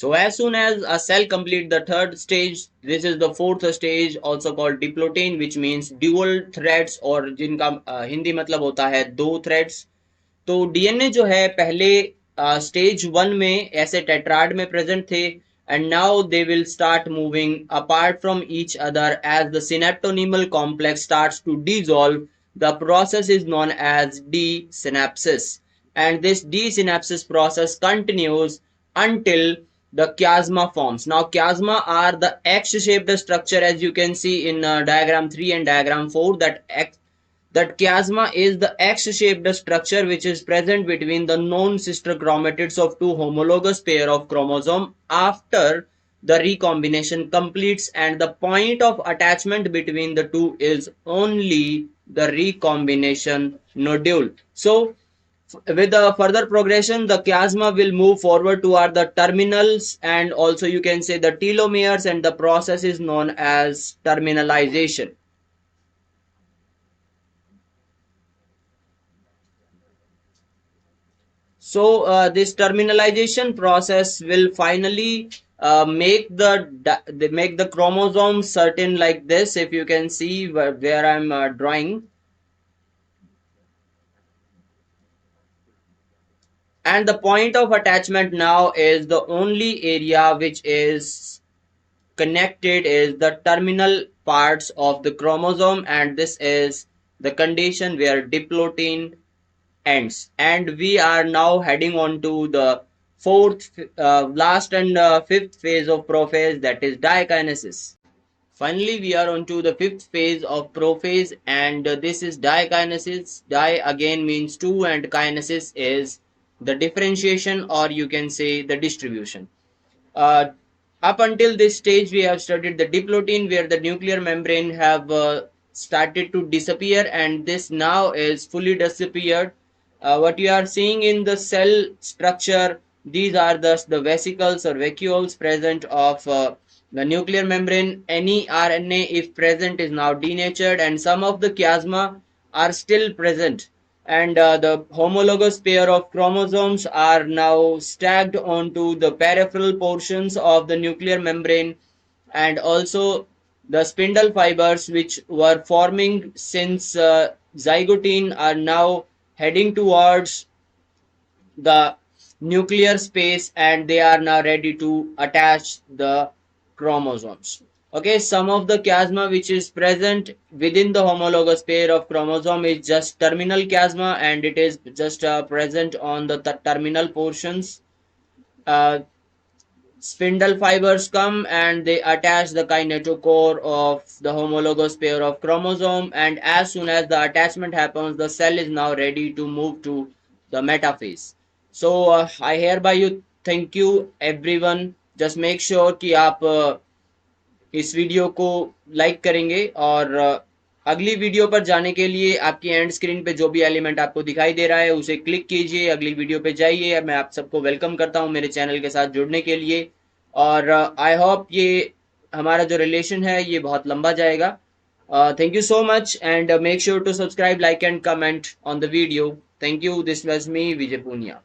So as soon as a cell complete the third stage, this is the fourth stage also called diplotene, which means dual threads, और जिनका हिंदी मतलब होता है दो threads. तो DNA जो है पहले स्टेज वन में ऐसे टेट्राड में प्रेजेंट थे, and now they will start moving apart from each other as the synaptonemal complex starts to dissolve. The process is known as the synapsis, and this desynapsis process continues until the chiasma forms. Now chiasma are the X-shaped structure, as you can see in diagram 3 and diagram 4, that chiasma is the X-shaped structure which is present between the known sister chromatids of two homologous pair of chromosome after the recombination completes, and the point of attachment between the two is only the recombination nodule. So with the further progression, the chiasma will move forward toward the terminals, and also you can say the telomeres, and the process is known as terminalization. So this terminalization process will finally make the chromosomes certain like this. If you can see where I'm drawing, and the point of attachment now is the only area which is connected is the terminal parts of the chromosome, and this is the condition where diplotene ends. And we are now heading on to the fourth, last and fifth phase of prophase, that is dikinesis. Finally, we are on to the fifth phase of prophase, and this is dikinesis. Di again means two, and kinesis is the differentiation, or you can say the distribution. Uh, Up until this stage, we have studied the diplotene, where the nuclear membrane have started to disappear, and this now is fully disappeared. What you are seeing in the cell structure, these are thus the vesicles or vacuoles present of the nuclear membrane. Any RNA, if present, is now denatured, and some of the chiasma are still present, and the homologous pair of chromosomes are now stacked onto the peripheral portions of the nuclear membrane, and also the spindle fibers which were forming since zygotine are now heading towards the nuclear space, and they are now ready to attach the chromosomes. Okay, some of the chiasma which is present within the homologous pair of chromosome is just terminal chiasma, and it is just present on the terminal portions. Spindle fibers come and they attach the kinetochore of the homologous pair of chromosome, and as soon as the attachment happens, the cell is now ready to move to the metaphase. So I hereby you thank you everyone. Just make sure कि आप इस video को like करेंगे, और अगली video पर जाने के लिए आपकी एंड स्क्रीन पे जो भी एलिमेंट आपको दिखाई दे रहा है उसे क्लिक कीजिए, अगली वीडियो पे जाइए. मैं आप सबको वेलकम करता हूं मेरे चैनल के साथ जुड़ने के लिए, और आई होप ये हमारा जो रिलेशन है ये बहुत लंबा जाएगा. Thank you so much, and make sure to subscribe, like and comment on the video. Thank you. This was me, Vijay Punia.